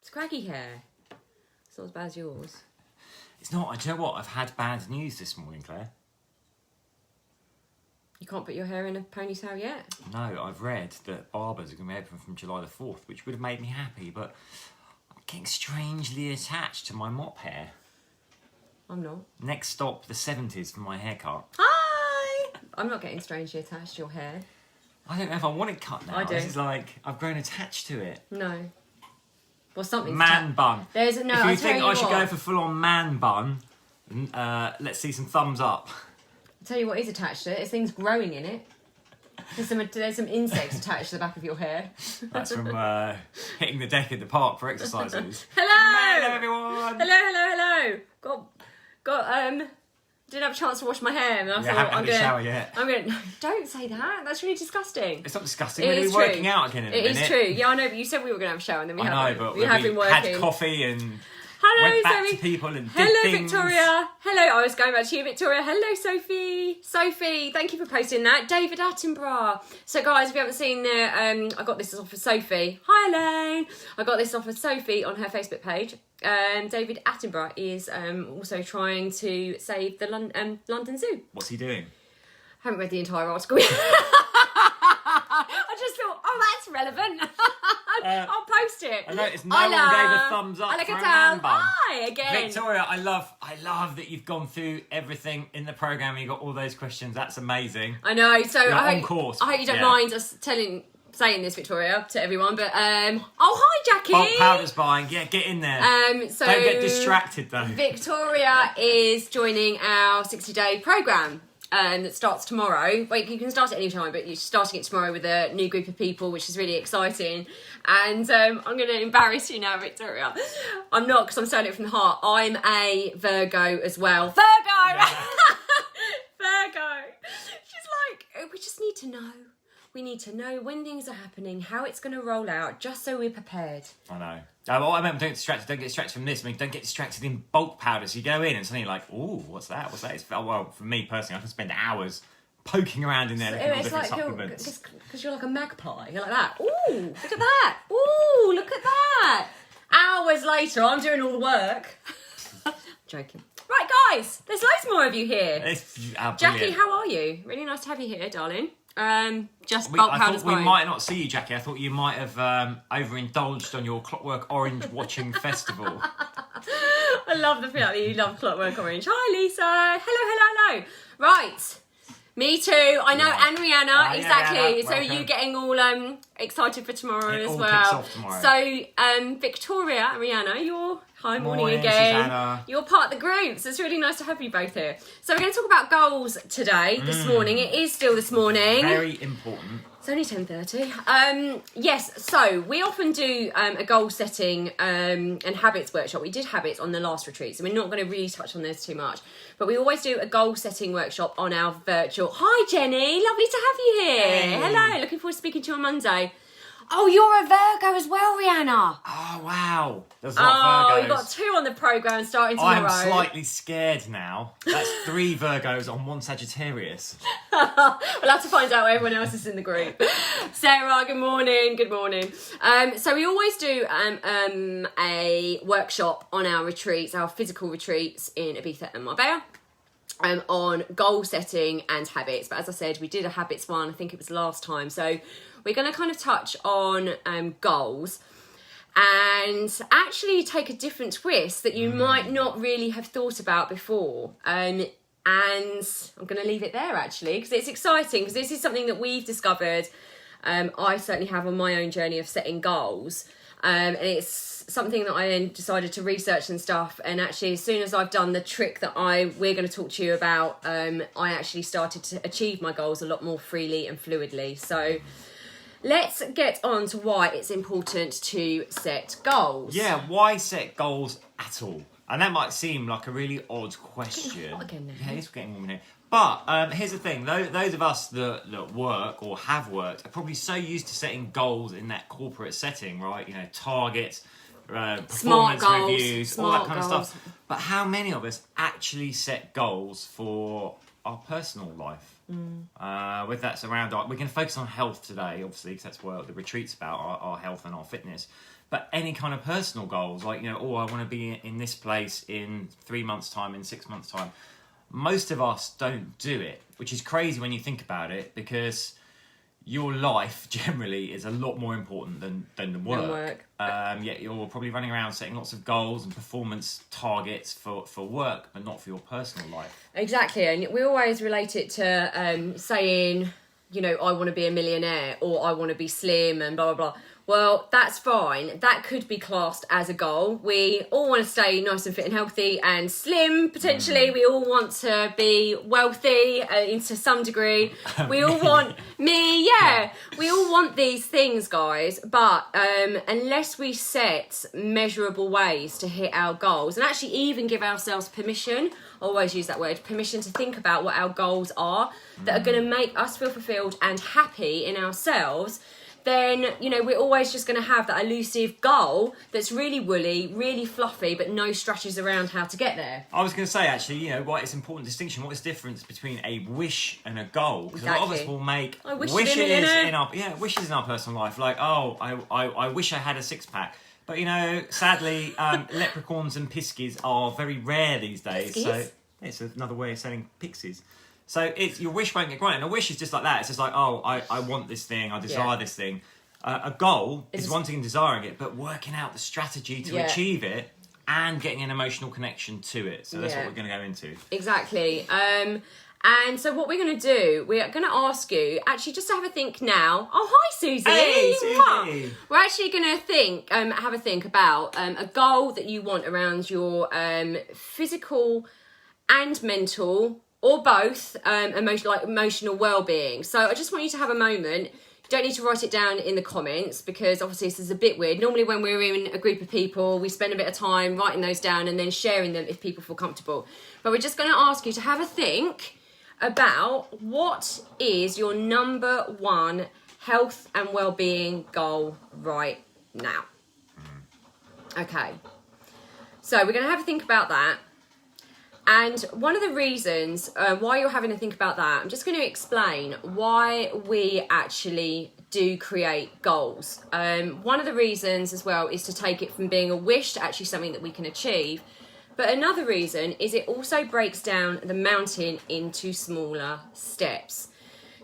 Scraggy hair. It's not as bad as yours. It's not. Do you know what? I've had bad news this morning, Claire. You can't put your hair in a ponytail yet? No, I've read that barbers are going to be open from July the 4th, which would have made me happy, but I'm getting strangely attached to my mop hair. I'm not. Next stop, the 70s for my haircut. Hi! I'm not getting strangely attached to your hair. I don't know if I want it cut now. I do. This is like, I've grown attached to it. No. Well, something. Man bun. There's no. If you think I should go for full-on man bun, let's see some thumbs up. I'll tell you what is attached to it. There's things growing in it. There's some insects attached to the back of your hair. That's from hitting the deck in the park for exercises. Hello! Hello, everyone! Hello! Didn't have a chance to wash my hair, and I thought haven't had a shower yet. No, don't say that. That's really disgusting. It's not disgusting. We're going to be working out again in a minute. It is true. Yeah, I know, but you said we were going to have a shower, and then we haven't. But we have been working. Had coffee and Hello, went back Zoe. to people and did Hello, things. Victoria. Hello, I was going back to you, Victoria. Hello, Sophie. Sophie, thank you for posting that. David Attenborough. So, guys, if you haven't seen the, I got this off of Sophie. Hi, Elaine. I got this off of Sophie on her Facebook page. David Attenborough is also trying to save the London Zoo. What's he doing? I haven't read the entire article yet. I just thought, that's relevant. I'll post it. I noticed no one gave a thumbs up like for a a man bun. Hi again. Victoria, I love that you've gone through everything in the programme. You got all those questions. That's amazing. I know. So You're I on hope, course. I hope you don't Yeah. mind us saying this, Victoria, to everyone. But oh, hi, Jackie. Bulk powder's buying. Yeah, get in there. So Don't get distracted though. Victoria is joining our 60-day programme. That starts tomorrow. Wait, you can start at any time, but you're starting it tomorrow with a new group of people, which is really exciting. And I'm going to embarrass you now, Victoria. I'm not, because I'm saying it from the heart. I'm a Virgo as well. Virgo! Virgo! She's like, we just need to know. We need to know when things are happening, how it's going to roll out, just so we're prepared. I know. What I meant, don't get distracted from this. I mean, don't get distracted in bulk powder. So you go in and suddenly you're like, ooh, what's that? What's that? Well, for me personally, I can spend hours poking around in there looking at all different supplements. Because you're like a magpie. You're like that. Ooh, look at that. Ooh, look at that. Hours later, I'm doing all the work. Joking. Right, guys, there's loads more of you here. Jackie, how are you? Really nice to have you here, darling. Just bulk I powder's thought we fine. might not see you, Jackie. I thought you might have overindulged on your Clockwork Orange watching festival. I love the fact that you love Clockwork Orange. Hi, Lisa. Hello. Right. Me too. I know, Yeah. and Rihanna, exactly. Rihanna, so welcome. you getting all excited for tomorrow It as all well. kicks off tomorrow. So Victoria and Rihanna, you're morning again. Susanna. You're part of the group, so it's really nice to have you both here. So we're going to talk about goals today, this morning. It is still this morning. Very important. It's only 10:30. Yes, so we often do a goal setting and habits workshop. We did habits on the last retreat, so we're not going to really touch on those too much. But we always do a goal setting workshop on our virtual. Hi, Jenny. Lovely to have you here. Hey. Hello. Looking forward to speaking to you on Monday. Oh, you're a Virgo as well, Rihanna. Oh, wow. There's a lot of Virgos. We've got 2 on the programme starting tomorrow. I'm slightly scared now. That's 3 Virgos on 1 Sagittarius. We'll have to find out where everyone else is in the group. Sarah, good morning. Good morning. So we always do a workshop on our retreats, our physical retreats in Ibiza and Marbella. On goal setting and habits. But as I said, we did a habits one, I think it was last time. So we're going to kind of touch on goals and actually take a different twist that you might not really have thought about before. And I'm going to leave it there actually, because it's exciting, because this is something that we've discovered. I certainly have on my own journey of setting goals. And it's something that I then decided to research and stuff. And actually, as soon as I've done the trick that we're going to talk to you about, I actually started to achieve my goals a lot more freely and fluidly. So let's get on to why it's important to set goals. Yeah, why set goals at all? And that might seem like a really odd question. Getting hot again now. Yeah, it's getting warm in here. But here's the thing, those of us that work or have worked are probably so used to setting goals in that corporate setting, right? You know, targets, performance goals, reviews, all that kind of goals. stuff. But how many of us actually set goals for our personal life? With that's around we can focus on health today, obviously, because that's what the retreat's about, our health and our fitness. But any kind of personal goals, like, oh, I want to be in this place in 3 months' time, in 6 months' time. Most of us don't do it, which is crazy when you think about it, because your life generally is a lot more important than the work. Yet you're probably running around setting lots of goals and performance targets for work, but not for your personal life. Exactly, and we always relate it to saying, I want to be a millionaire, or I want to be slim, and blah, blah, blah. Well, that's fine. That could be classed as a goal. We all want to stay nice and fit and healthy and slim, potentially. We all want to be wealthy to some degree. We all want... Me, yeah. We all want these things, guys. But unless we set measurable ways to hit our goals, and actually even give ourselves permission, I always use that word, permission to think about what our goals are, that are going to make us feel fulfilled and happy in ourselves, then, we're always just going to have that elusive goal that's really woolly, really fluffy, but no strategies around how to get there. I was going to say, actually, what is important distinction, what is the difference between a wish and a goal? Because a lot of us will make wishes in our personal life, like, I wish I had a six-pack. But, sadly, leprechauns and piskies are very rare these days. Piskies? So it's another way of saying pixies. So your wish won't get granted. And a wish is just like that. It's just like, I want this thing, I desire this thing. A goal is wanting and desiring it, but working out the strategy to achieve it and getting an emotional connection to it. So that's what we're going to go into. Exactly. And so what we're going to do, we're going to ask you, actually, just to have a think now. Oh, hi, Susie. Hey, Susie. We're actually going to have a think about a goal that you want around your physical and mental, or both, emotional well-being. So I just want you to have a moment. You don't need to write it down in the comments, because obviously this is a bit weird. Normally when we're in a group of people, we spend a bit of time writing those down and then sharing them if people feel comfortable. But we're just going to ask you to have a think about what is your number one health and well-being goal right now. Okay. So we're going to have a think about that. And one of the reasons why you're having to think about that, I'm just going to explain why we actually do create goals. One of the reasons as well is to take it from being a wish to actually something that we can achieve. But another reason is it also breaks down the mountain into smaller steps.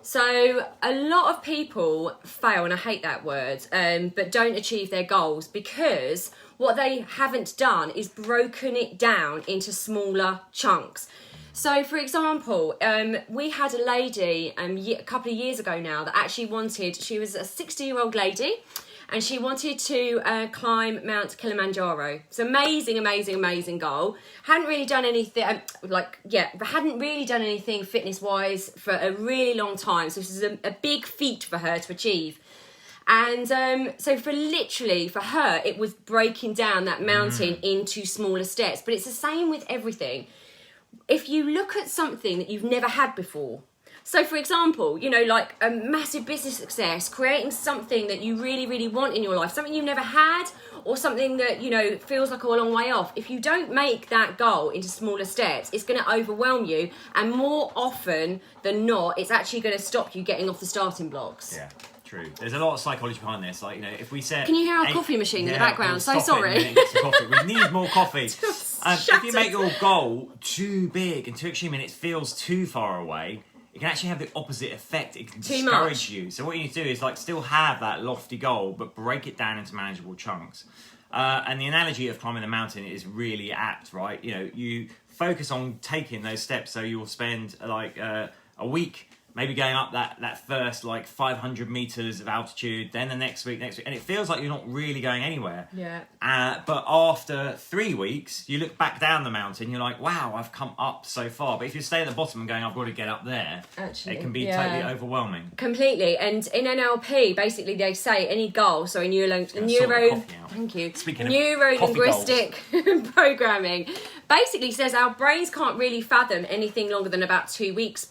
So a lot of people fail, and I hate that word, but don't achieve their goals because what they haven't done is broken it down into smaller chunks. So, for example, we had a lady a couple of years ago now that actually she was a 60-year-old lady, and she wanted to climb Mount Kilimanjaro. It's amazing, amazing, amazing goal. Hadn't really done anything, hadn't really done anything fitness-wise for a really long time. So this is a big feat for her to achieve. And so for her, it was breaking down that mountain into smaller steps. But it's the same with everything. If you look at something that you've never had before, so for example, like a massive business success, creating something that you really, really want in your life, something you've never had, or something that, feels like a long way off. If you don't make that goal into smaller steps, it's going to overwhelm you. And more often than not, it's actually going to stop you getting off the starting blocks. Yeah. True. There's a lot of psychology behind this. Like, if we set... Can you hear our coffee machine in the background? So sorry. We need more coffee. If you make your goal too big and too extreme and it feels too far away, it can actually have the opposite effect. It can discourage you. So what you need to do is still have that lofty goal, but break it down into manageable chunks. And the analogy of climbing a mountain is really apt, right? You focus on taking those steps. So you'll spend a week maybe going up that first 500 meters of altitude, then the next week, and it feels like you're not really going anywhere. Yeah. But after 3 weeks, you look back down the mountain, you're like, wow, I've come up so far. But if you stay at the bottom and going, I've got to get up there, actually, it can be totally overwhelming. Completely. And in NLP, basically, they say any goal, neuro-linguistic programming, basically says our brains can't really fathom anything longer than about 2 weeks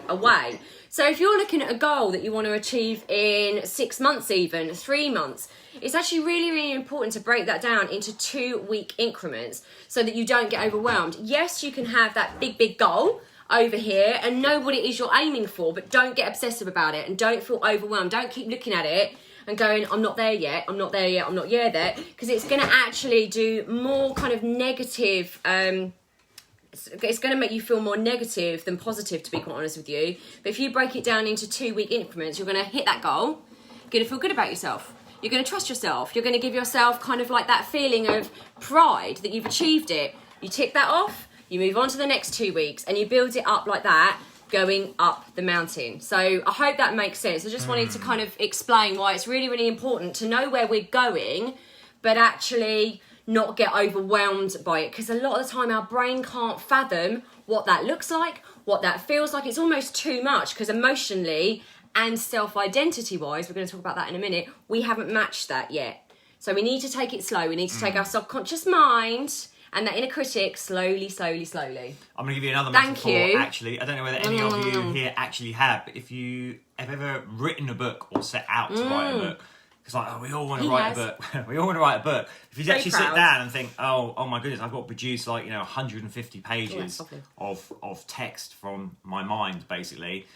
away. So if you're looking at a goal that you want to achieve in 6 months, even 3 months, it's actually really, really important to break that down into 2 week increments so that you don't get overwhelmed. Yes, you can have that big, big goal over here and know what it is you're aiming for, but don't get obsessive about it and don't feel overwhelmed. Don't keep looking at it and going, I'm not there yet, I'm not there yet, I'm not there, because it's going to actually do more kind of negative, it's going to make you feel more negative than positive, to be quite honest with you. But if you break it down into 2-week increments, you're going to hit that goal, you're going to feel good about yourself. You're going to trust yourself. You're going to give yourself kind of like that feeling of pride that you've achieved it. You tick that off, you move on to the next 2 weeks, and you build it up like that, going up the mountain. So I hope that makes sense. I just wanted to kind of explain why it's really, really important to know where we're going, but actually not get overwhelmed by it, because a lot of the time our brain can't fathom what that looks like, what that feels like. It's almost too much, because emotionally and self-identity wise, we're going to talk about that in a minute, we haven't matched that yet. So we need to take it slow. We need to take our subconscious mind and that inner critic slowly. I'm going to give you another metaphor, actually. I don't know whether any of you here actually have, but if you have ever written a book or set out to write a book, it's like, we all want to write a book. We all want to write a book. If you actually sit down and think, oh my goodness, I've got to produce 150 pages of text from my mind, basically.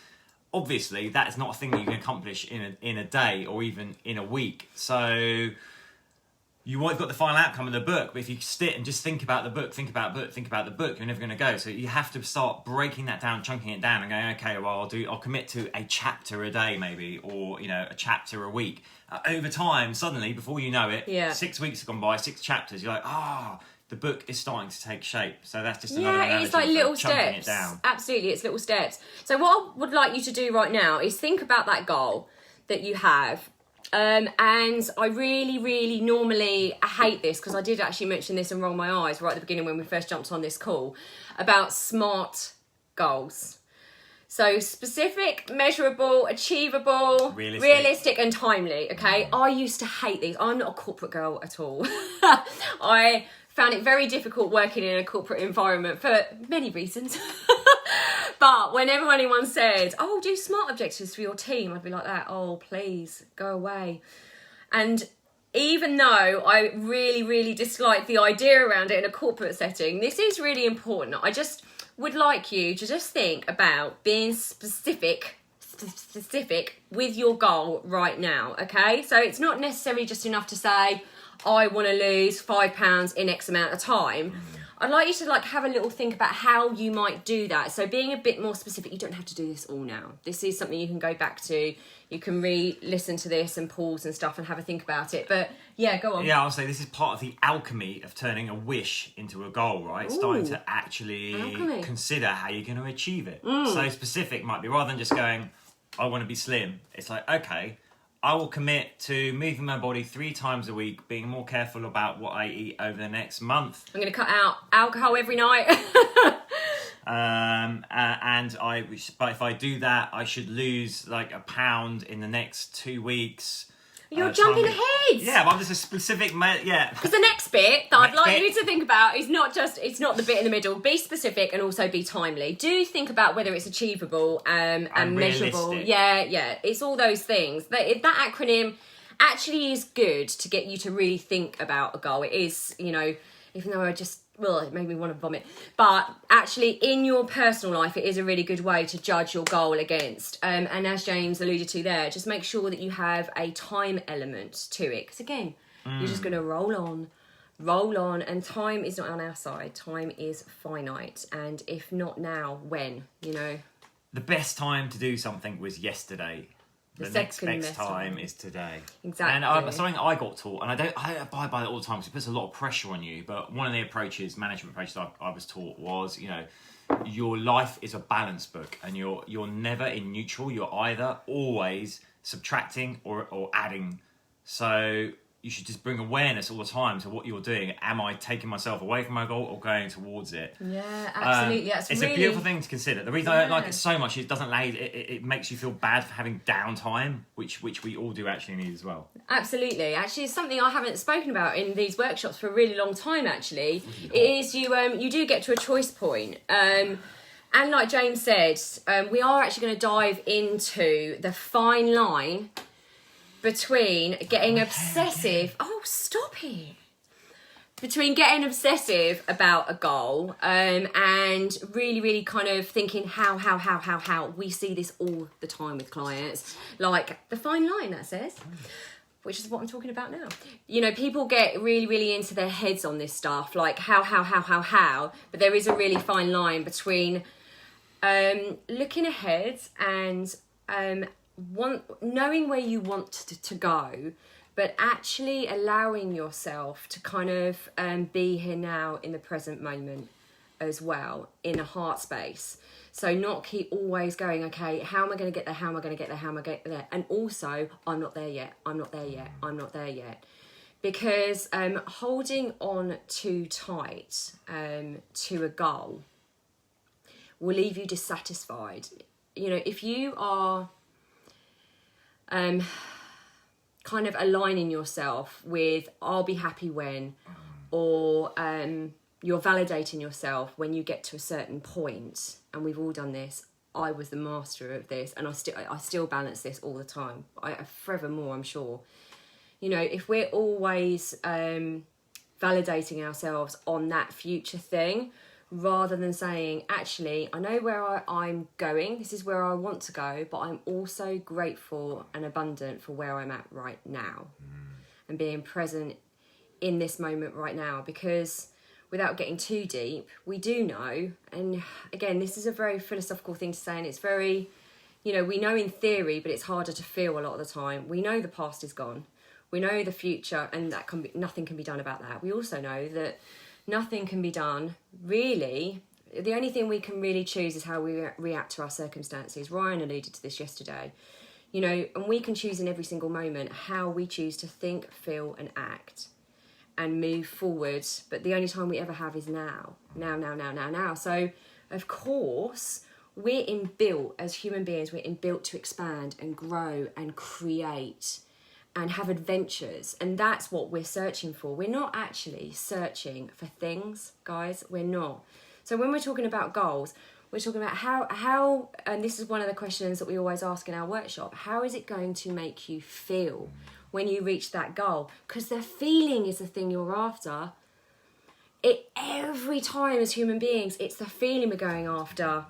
Obviously, that is not a thing that you can accomplish in a day or even in a week. So you've got the final outcome of the book, but if you sit and just think about the book, you're never going to go. So you have to start breaking that down, chunking it down, and going, okay, well, I'll commit to a chapter a day, maybe, or a chapter a week. Over time, suddenly, before you know it, 6 weeks have gone by, 6 chapters. You're like, the book is starting to take shape. So that's just another analogy it's like little chunking steps. It down. Absolutely, it's little steps. So what I would like you to do right now is think about that goal that you have. And I really, really normally hate this, because I did actually mention this and roll my eyes right at the beginning when we first jumped on this call, about SMART goals. So specific, measurable, achievable, realistic and timely, okay? I used to hate these. I'm not a corporate girl at all. I found it very difficult working in a corporate environment for many reasons. But whenever anyone said, do SMART objectives for your team, I'd be like that, please, go away. And even though I really, really dislike the idea around it in a corporate setting, this is really important. I just would like you to just think about being specific with your goal right now, okay? So it's not necessarily just enough to say, I want to lose £5 in X amount of time. I'd like you to have a little think about how you might do that. So being a bit more specific, you don't have to do this all now. This is something you can go back to. You can re-listen to this and pause and stuff and have a think about it. But yeah, go on. Yeah, I'll say this is part of the alchemy of turning a wish into a goal, right? Ooh, starting to actually consider how you're going to achieve it. So specific might be, rather than just going, I want to be slim. It's like, okay, I will commit to moving my body 3 times a week, being more careful about what I eat over the next month. I'm going to cut out alcohol every night. But if I do that, I should lose a pound in the next 2 weeks. You're jumping ahead. Yeah, but I'm just a specific, Because the next bit that I'd like you to think about is it's not the bit in the middle. Be specific and also be timely. Do think about whether it's achievable and measurable. Yeah. It's all those things. That acronym actually is good to get you to really think about a goal. It is, even though it made me want to vomit. But actually, in your personal life, it is a really good way to judge your goal against. And as James alluded to there, just make sure that you have a time element to it. Because again, you're just going to roll on, and time is not on our side. Time is finite. And if not now, when, The best time to do something was yesterday. The next best time is today. Exactly. And something I got taught, and I abide by it all the time because it puts a lot of pressure on you, but one of the management approaches I was taught was, your life is a balance book, and you're never in neutral. You're either always subtracting or adding. So you should just bring awareness all the time to what you're doing. Am I taking myself away from my goal or going towards it? Yeah, absolutely. It's a beautiful thing to consider. The reason I don't like it so much is it doesn't it makes you feel bad for having downtime, which we all do actually need as well. Absolutely. Actually, it's something I haven't spoken about in these workshops for a really long time, actually. It is you do get to a choice point. And like James said, we are actually going to dive into the fine line between getting obsessive... Oh, stop it! Between getting obsessive about a goal and really, really kind of thinking how. We see this all the time with clients. Like the fine line that says. which is what I'm talking about now. You know, people get really, really into their heads on this stuff, like how, but there is a really fine line between looking ahead and knowing where you want to go, but actually allowing yourself to kind of be here now in the present moment as well, in a heart space. So not keep always going, okay, how am I going to get there? How am I going to get there? How am I going to get there? And also, I'm not there yet. I'm not there yet. I'm not there yet. Because holding on too tight to a goal will leave you dissatisfied. You know, if you are kind of aligning yourself with I'll be happy when, or you're validating yourself when you get to a certain point, and we've all done this. I was the master of this, and I still balance this all the time. Forevermore, I'm sure. You know, if we're always validating ourselves on that future thing, rather than saying, actually, I know where I'm going, this is where I want to go, but I'm also grateful and abundant for where I'm at right now. And being present in this moment right now, because without getting too deep, we do know, and again, this is a very philosophical thing to say, and it's very, you know, we know in theory, but it's harder to feel a lot of the time. We know the past is gone. We know the future, and nothing can be done about that. We also know that nothing can be done, really. The only thing we can really choose is how we react to our circumstances. Ryan alluded to this yesterday. You know, and we can choose in every single moment how we choose to think, feel, and act and move forward. But the only time we ever have is now. Now. So, of course, we're inbuilt as human beings, we're inbuilt to expand and grow and create and have adventures, and that's what we're searching for. We're not actually searching for things, guys. We're not. So when we're talking about goals, we're talking about how, and this is one of the questions that we always ask in our workshop, how is it going to make you feel when you reach that goal? Because the feeling is the thing you're after. Every time as human beings, it's the feeling we're going after.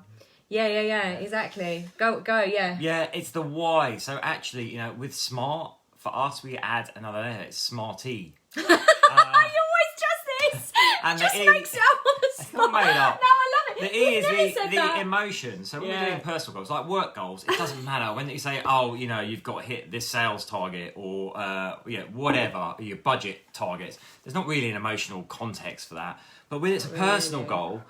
Yeah, exactly. Go, yeah. Yeah, it's the why. So actually, you know, with SMART, for us, we add another letter. It's SMARTY. You always just this. And just the makes it up on the spot. Not made up. No, I love it. The E is the that. emotion. So when we're doing personal goals, like work goals, it doesn't matter. When you say, oh, you know, you've got to hit this sales target or, whatever, your budget targets, there's not really an emotional context for that. But when it's a personal goal,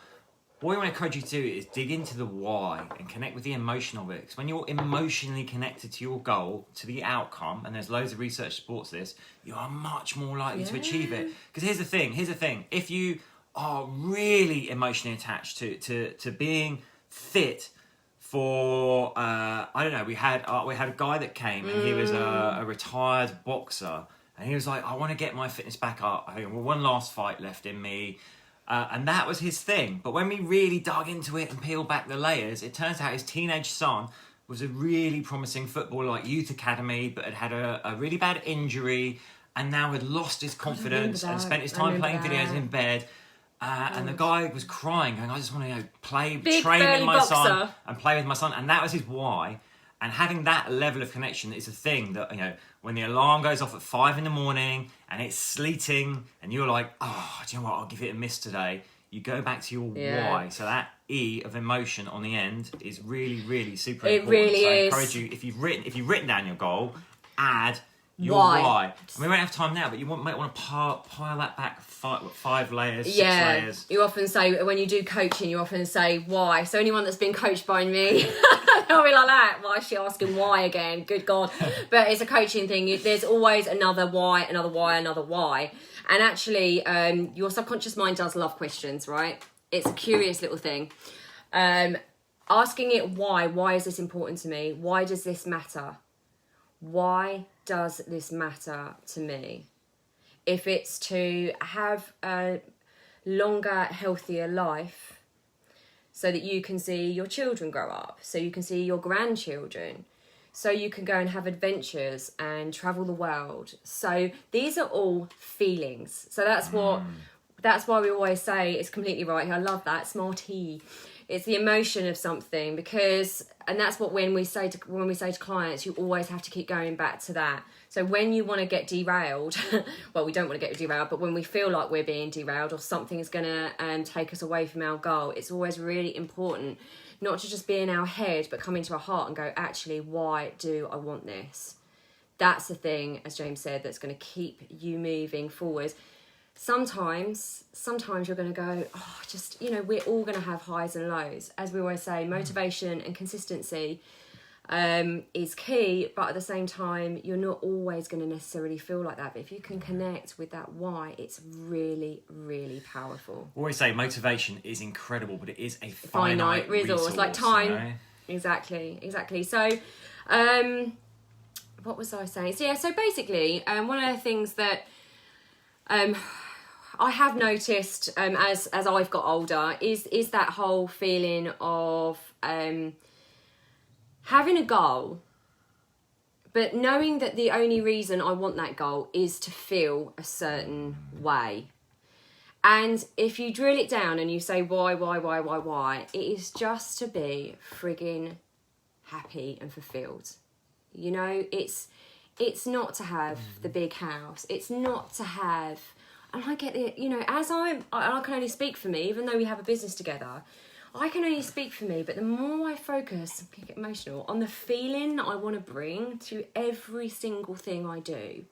what I want to encourage you to do is dig into the why and connect with the emotion of it. Because when you're emotionally connected to your goal, to the outcome, and there's loads of research supports this, you are much more likely to achieve it. Because here's the thing. If you are really emotionally attached to being fit for, I don't know, we had a guy that came and he was a retired boxer. And he was like, I want to get my fitness back up. I have one last fight left in me. And that was his thing. But when we really dug into it and peeled back the layers, it turns out his teenage son was a really promising footballer, like youth academy, but had a really bad injury and now had lost his confidence and spent his time playing videos in bed. And the guy was crying, going, I just want to train with my son and play with my son. And that was his why. And having that level of connection is a thing that, you know, when the alarm goes off at 5 a.m. and it's sleeting and you're like, oh, do you know what, I'll give it a miss today. You go back to your why. So that E of emotion on the end is really, really super important. It really so I is. encourage you, if you've written down your goal, add your why. And we won't have time now, but you might want to pile that back 5 layers, 6 layers. You often say, when you do coaching, you often say why. So anyone that's been coached by me, they'll be like that. Why is she asking why again? Good God. But it's a coaching thing. There's always another why, another why, another why. And actually, your subconscious mind does love questions, right? It's a curious little thing. Asking it why is this important to me? Why does this matter? Why does this matter to me? If it's to have a longer, healthier life so that you can see your children grow up, so you can see your grandchildren, so you can go and have adventures and travel the world. So these are all feelings. So that's why we always say it's completely right. I love that, SMARTY. It's the emotion of something, and that's what when we say to clients, you always have to keep going back to that. So when you want to get derailed, well, we don't want to get derailed, but when we feel like we're being derailed or something is going to take us away from our goal, it's always really important not to just be in our head, but come into our heart and go, actually, why do I want this? That's the thing, as James said, that's going to keep you moving forward. Sometimes you're going to go, oh, just, you know, we're all going to have highs and lows. As we always say, motivation and consistency is key, but at the same time, you're not always going to necessarily feel like that. But if you can connect with that why, it's really, really powerful. We always say motivation is incredible, but it is a finite resource. Like time. You know? Exactly. So, what was I saying? So, yeah, so basically, one of the things that I have noticed as I've got older is that whole feeling of having a goal, but knowing that the only reason I want that goal is to feel a certain way. And if you drill it down and you say why, it is just to be frigging happy and fulfilled. You know, it's not to have the big house. It's not to have, and I get it, you know, I can only speak for me, even though we have a business together, I can only speak for me, but the more I focus, I get emotional, on the feeling that I want to bring to every single thing I do.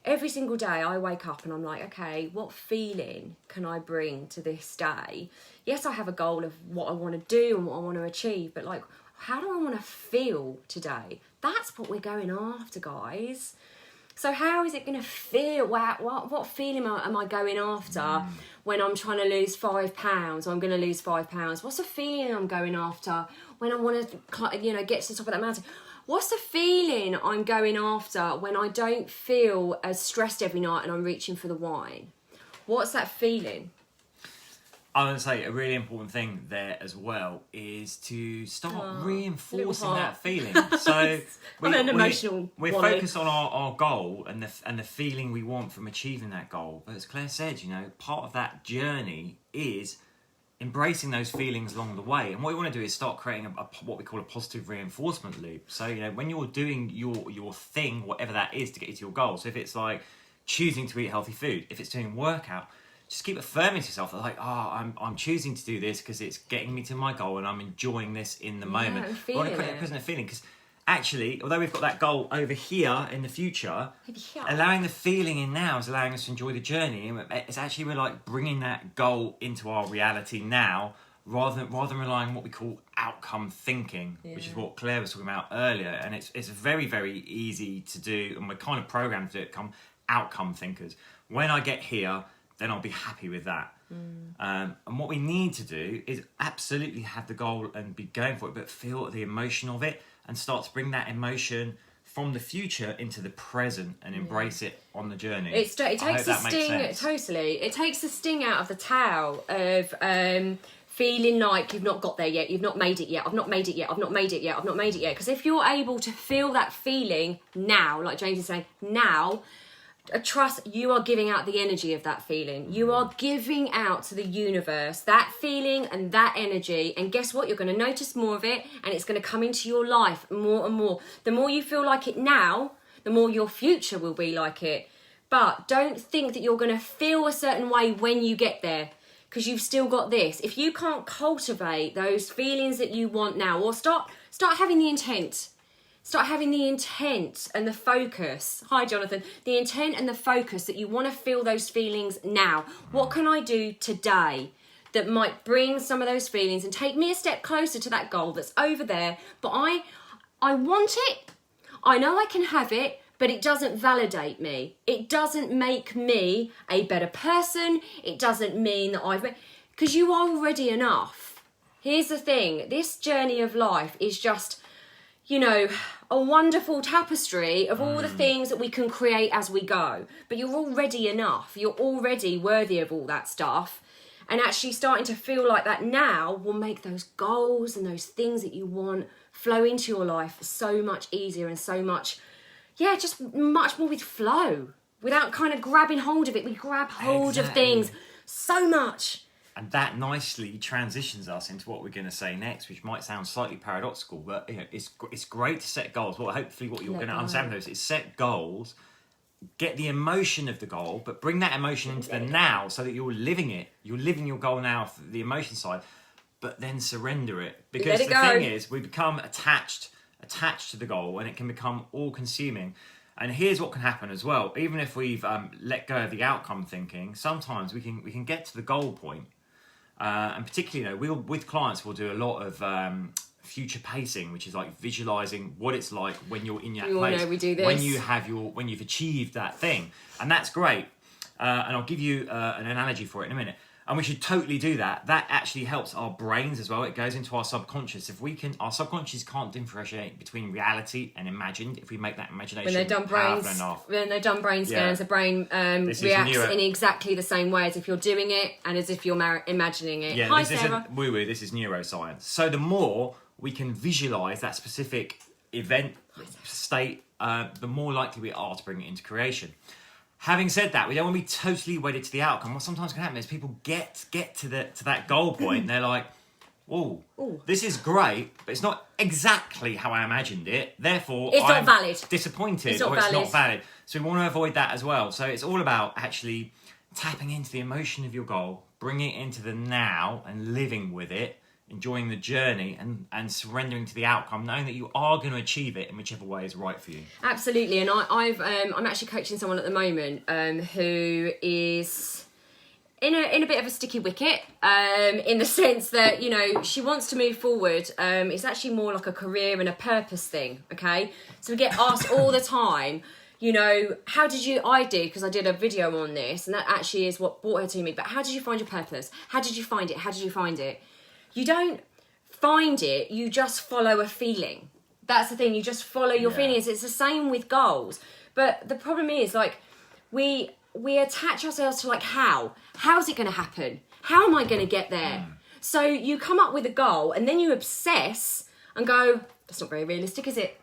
Every single day I wake up and I'm like, okay, what feeling can I bring to this day? Yes, I have a goal of what I want to do and what I want to achieve, but like, how do I want to feel today? That's what we're going after, guys. So how is it going to feel? What feeling am I going after when I'm trying to lose 5 pounds or I'm going to lose 5 pounds? What's the feeling I'm going after when I want to, you know, get to the top of that mountain? What's the feeling I'm going after when I don't feel as stressed every night and I'm reaching for the wine? What's that feeling? I would say a really important thing there as well is to start reinforcing that feeling. So we're focused on our goal and the feeling we want from achieving that goal. But as Claire said, you know, part of that journey is embracing those feelings along the way. And what we want to do is start creating what we call a positive reinforcement loop. So, you know, when you're doing your thing, whatever that is to get you to your goal. So if it's like choosing to eat healthy food, if it's doing workout, just keep affirming to yourself that, like, I'm choosing to do this because it's getting me to my goal and I'm enjoying this in the moment. I want to create a present feeling because actually, although we've got that goal over here in the future, allowing the feeling in now is allowing us to enjoy the journey. It's actually, we're like bringing that goal into our reality now rather than relying on what we call outcome thinking, which is what Claire was talking about earlier. And it's very, very easy to do, and we're kind of programmed to become outcome thinkers. When I get here, then I'll be happy with that. And what we need to do is absolutely have the goal and be going for it, but feel the emotion of it and start to bring that emotion from the future into the present and embrace it on the journey. It takes the sting, totally. It takes the sting out of the towel of feeling like you've not got there yet, you've not made it yet, I've not made it yet, I've not made it yet, I've not made it yet. Because if you're able to feel that feeling now, like James is saying, now, trust, you are giving out the energy of that feeling. You are giving out to the universe that feeling and that energy. And guess what? You're going to notice more of it and it's going to come into your life more and more. The more you feel like it now, the more your future will be like it. But don't think that you're going to feel a certain way when you get there, because you've still got this. If you can't cultivate those feelings that you want now, or start having the intent. Start having the intent and the focus. Hi, Jonathan. The intent and the focus that you want to feel those feelings now. What can I do today that might bring some of those feelings and take me a step closer to that goal that's over there? But I want it. I know I can have it, but it doesn't validate me. It doesn't make me a better person. It doesn't mean that because you are already enough. Here's the thing. This journey of life is just, you know, a wonderful tapestry of all the things that we can create as we go. But you're already enough. You're already worthy of all that stuff. And actually starting to feel like that now will make those goals and those things that you want flow into your life so much easier and so much, just much more with flow. Without kind of grabbing hold of it. We grab hold of things so much. And that nicely transitions us into what we're going to say next, which might sound slightly paradoxical, but it's great to set goals. Well, hopefully what you're going to understand those is set goals, get the emotion of the goal, but bring that emotion into the now so that you're living it. You're living your goal now for the emotion side, but then surrender it. Because the thing is, we become attached to the goal, and it can become all-consuming. And here's what can happen as well. Even if we've let go of the outcome thinking, sometimes we can get to the goal point. And particularly, with clients, we'll do a lot of future pacing, which is like visualizing what it's like when you're in that place. We do this. When you've achieved that thing, and that's great. And I'll give you an analogy for it in a minute. And we should totally do that. That actually helps our brains as well. It goes into our subconscious. Our subconscious can't differentiate between reality and imagined. If we make that imagination when they've done brain scans, the brain reacts in exactly the same way as if you're doing it and as if you're imagining it. Yeah, Hi, this Sarah. isn't woo-woo. This is neuroscience. So the more we can visualize that specific event state, the more likely we are to bring it into creation. Having said that, we don't want to be totally wedded to the outcome. What sometimes can happen is people get to that goal point and they're like, whoa, this is great, but it's not exactly how I imagined it. Therefore, I'm not valid. Disappointed, it's not valid. So we want to avoid that as well. So it's all about actually tapping into the emotion of your goal, bringing it into the now and living with it, enjoying the journey and surrendering to the outcome, knowing that you are going to achieve it in whichever way is right for you. Absolutely. And I'm actually coaching someone at the moment who is in a bit of a sticky wicket in the sense that, she wants to move forward. It's actually more like a career and a purpose thing, okay? So we get asked all the time, how did you, because I did a video on this, and that actually is what brought her to me, but how did you find your purpose? How did you find it? How did you find it? You don't find it, you just follow a feeling. That's the thing, you just follow your feelings. It's the same with goals. But the problem is, we attach ourselves to, how's it going to happen? How am I going to get there? So you come up with a goal and then you obsess and go, that's not very realistic, is it?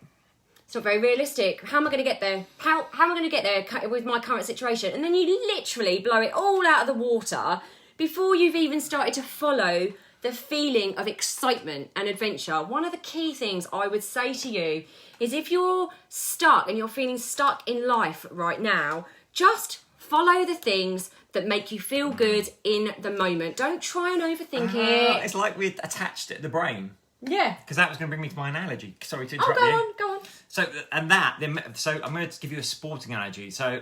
It's not very realistic. How am I going to get there? How am I going to get there with my current situation? And then you literally blow it all out of the water before you've even started to follow the feeling of excitement and adventure. One of the key things I would say to you is if you're stuck and you're feeling stuck in life right now, just follow the things that make you feel good in the moment. Don't try and overthink it. It's like we're attached to the brain. Yeah. Because that was going to bring me to my analogy. Sorry to interrupt you. Go on. So I'm going to give you a sporting analogy. So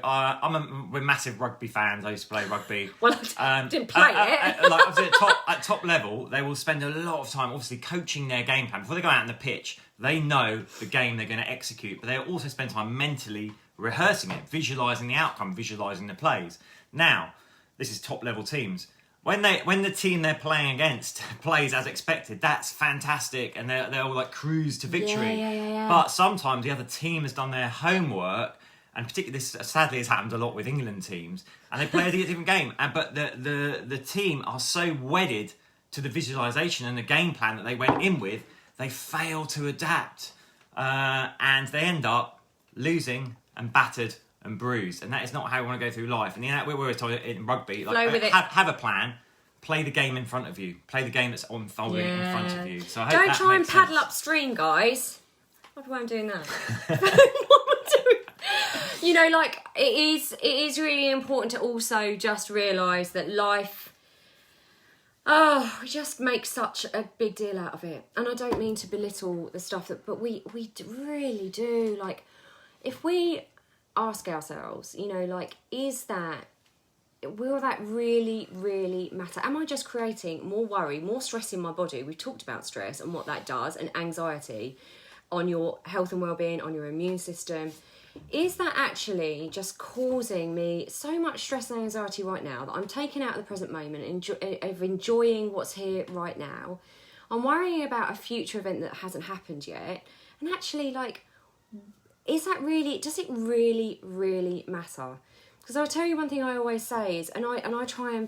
we're massive rugby fans. I used to play rugby. Well, I didn't play it. Obviously at top level, they will spend a lot of time obviously coaching their game plan. Before they go out on the pitch, they know the game they're going to execute, but they'll also spend time mentally rehearsing it, visualising the outcome, visualising the plays. Now, this is top level teams. When the team they're playing against plays as expected, that's fantastic, and they'll cruise to victory. Yeah. But sometimes the other team has done their homework, and particularly this sadly has happened a lot with England teams, and they play a different game. But the team are so wedded to the visualisation and the game plan that they went in with, they fail to adapt, and they end up losing and battered and bruised, and that is not how we want to go through life. And we were told in rugby, have a plan, play the game in front of you, play the game that's unfolding in front of you. So I hope don't try and paddle upstream, guys. What do I'm doing that? It is really important to also just realise that life. We just make such a big deal out of it, and I don't mean to belittle the stuff but we really do. If we ask ourselves, will that really, really matter? Am I just creating more worry, more stress in my body? We've talked about stress and what that does, and anxiety on your health and well-being, on your immune system. Is that actually just causing me so much stress and anxiety right now that I'm taken out of the present moment of enjoying what's here right now? I'm worrying about a future event that hasn't happened yet, and actually, does it really, really matter? Because I'll tell you one thing I always say is, and I try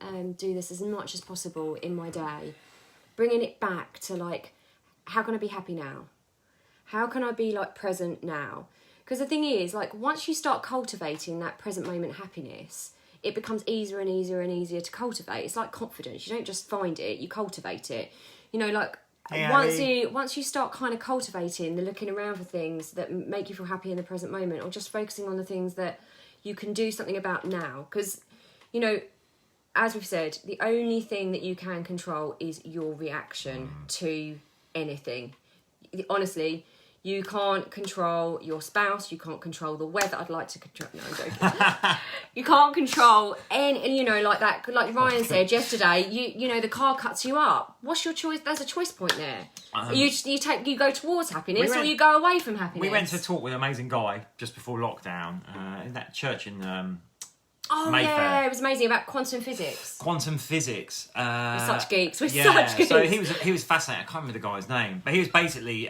and do this as much as possible in my day, bringing it back to how can I be happy now? How can I be present now? Because the thing is, once you start cultivating that present moment happiness, it becomes easier and easier and easier to cultivate. It's like confidence. You don't just find it, you cultivate it. You know, like once you start kind of cultivating the looking around for things that make you feel happy in the present moment, or just focusing on the things that you can do something about now. Because, you know, as we've said, the only thing that you can control is your reaction to anything. Honestly, you can't control your spouse. You can't control the weather. I'd like to control. No, I'm joking. You can't control any. You know, like that. Like Ryan said yesterday. You know, the car cuts you up. What's your choice? There's a choice point there. You go towards happiness, or you go away from happiness. We went to talk with an amazing guy just before lockdown in that church in Mayfair. Yeah, it was amazing about quantum physics. Quantum physics. We're such geeks. We're such geeks. So he was fascinating. I can't remember the guy's name, but he was basically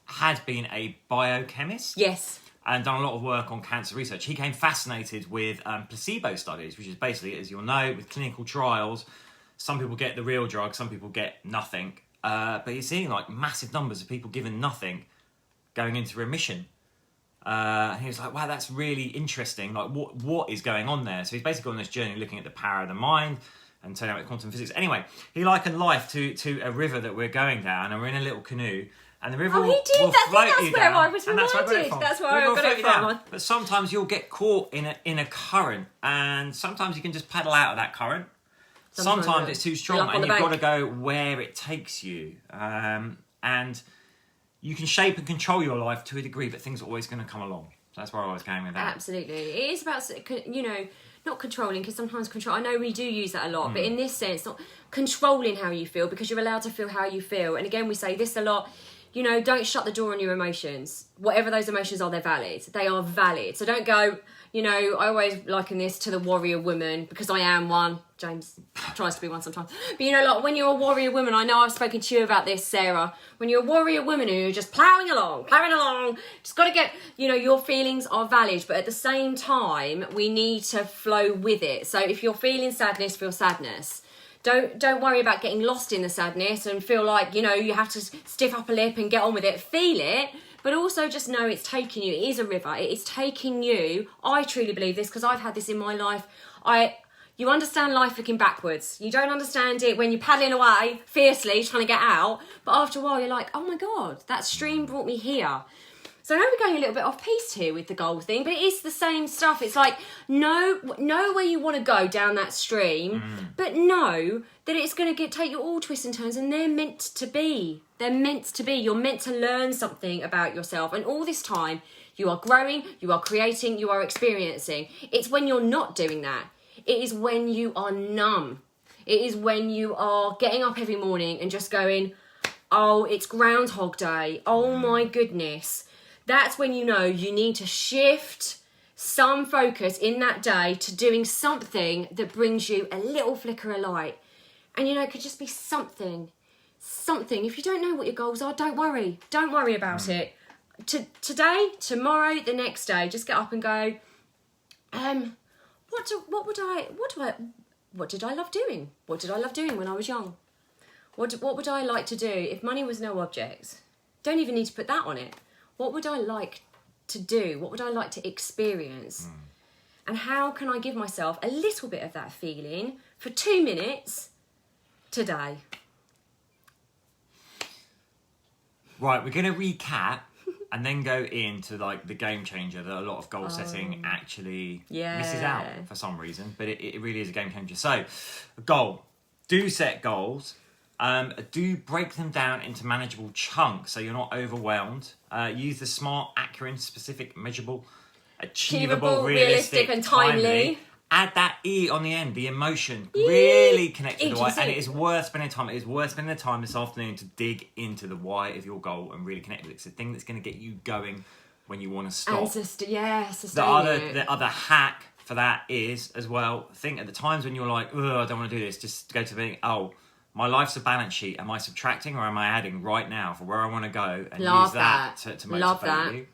had been a biochemist. Yes. And done a lot of work on cancer research. He became fascinated with placebo studies, which is basically, as you'll know, with clinical trials, some people get the real drug, some people get nothing. But you're seeing like massive numbers of people given nothing going into remission. And he was like, wow, that's really interesting. Like, what is going on there? So he's basically on this journey looking at the power of the mind and turning out quantum physics. Anyway, he likened life to a river that we're going down, and we're in a little canoe. And the river will float you down. I was reminded. That's where I got it from. But sometimes you'll get caught in a current, and sometimes you can just paddle out of that current. Sometimes it's too strong, and you've got to go where it takes you. And you can shape and control your life to a degree, but things are always going to come along. So that's where I was going with that. Absolutely. It is about, you know, not controlling, because sometimes control, I know we do use that a lot, but in this sense, not controlling how you feel, because you're allowed to feel how you feel. And again, we say this a lot. You know, don't shut the door on your emotions. Whatever those emotions are, they're valid. They are valid. So don't go, you know, I always liken this to the warrior woman, because I am one. James tries to be one sometimes. But, you know, like when you're a warrior woman, I know I've spoken to you about this, Sarah. When you're a warrior woman and you're just ploughing along, just got to get, you know, your feelings are valid. But at the same time, we need to flow with it. So if you're feeling sadness, feel sadness. Don't worry about getting lost in the sadness and feel like, you know, you have to stiff up a lip and get on with it. Feel it, but also just know it's taking you. It is a river. It is taking you. I truly believe this, because I've had this in my life. You understand life looking backwards. You don't understand it when you're paddling away fiercely trying to get out. But after a while, you're like, oh my God, that stream brought me here. So I know we're going a little bit off piece here with the goal thing, but it's the same stuff. It's like, know where you want to go down that stream, but know that it's going to take you all twists and turns, and they're meant to be. They're meant to be. You're meant to learn something about yourself. And all this time, you are growing, you are creating, you are experiencing. It's when you're not doing that. It is when you are numb. It is when you are getting up every morning and just going, oh, it's Groundhog Day. Oh my goodness. That's when you know you need to shift some focus in that day to doing something that brings you a little flicker of light. And, you know, it could just be something. If you don't know what your goals are, don't worry. Don't worry about it. Today, tomorrow, the next day, just get up and go, what did I love doing? What did I love doing when I was young? What would I like to do if money was no object? Don't even need to put that on it. What would I like to do? What would I like to experience? And how can I give myself a little bit of that feeling for 2 minutes today? Right, we're going to recap and then go into like the game changer that a lot of goal setting actually misses out for some reason. But it really is a game changer. So, a goal. Do set goals. Do break them down into manageable chunks so you're not overwhelmed. Use the SMART, accurate, specific, measurable, achievable, realistic and timely. Add that E on the end, the emotion. Really connect to the why. And it is worth spending time. It is worth spending the time this afternoon to dig into the why of your goal and really connect with it. It's the thing that's going to get you going when you want to stop. And sustain it. The other hack for that is, as well, think at the times when you're like, oh, I don't want to do this, just go to the, my life's a balance sheet. Am I subtracting or am I adding right now for where I want to go? And use that to motivate you.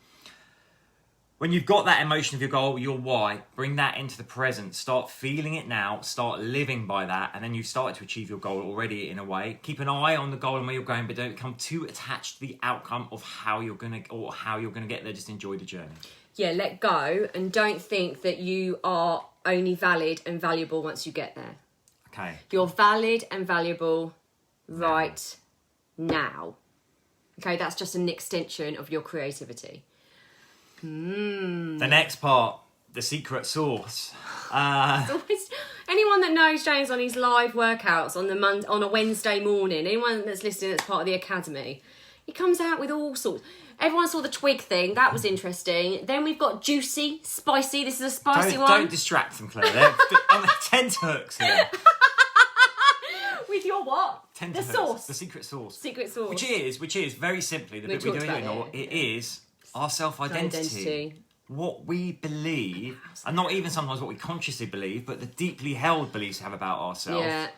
When you've got that emotion of your goal, your why, bring that into the present. Start feeling it now. Start living by that. And then you've started to achieve your goal already in a way. Keep an eye on the goal and where you're going, but don't become too attached to the outcome of how you're going to get there. Just enjoy the journey. Yeah, let go and don't think that you are only valid and valuable once you get there. Okay. You're valid and valuable right now. Okay, that's just an extension of your creativity. The next part, the secret sauce. Anyone that knows James on his live workouts on a Wednesday morning, anyone that's listening that's part of the academy, he comes out with all sorts. Everyone saw the twig thing, that was interesting. Then we've got juicy, spicy. This is a spicy one. Don't distract them, Claire. They're on the tenterhooks here. With your what? The sauce. The secret sauce. Secret sauce. Which is very simply the bit we do here. It is our self-identity. What we believe, and not even sometimes what we consciously believe, but the deeply held beliefs we have about ourselves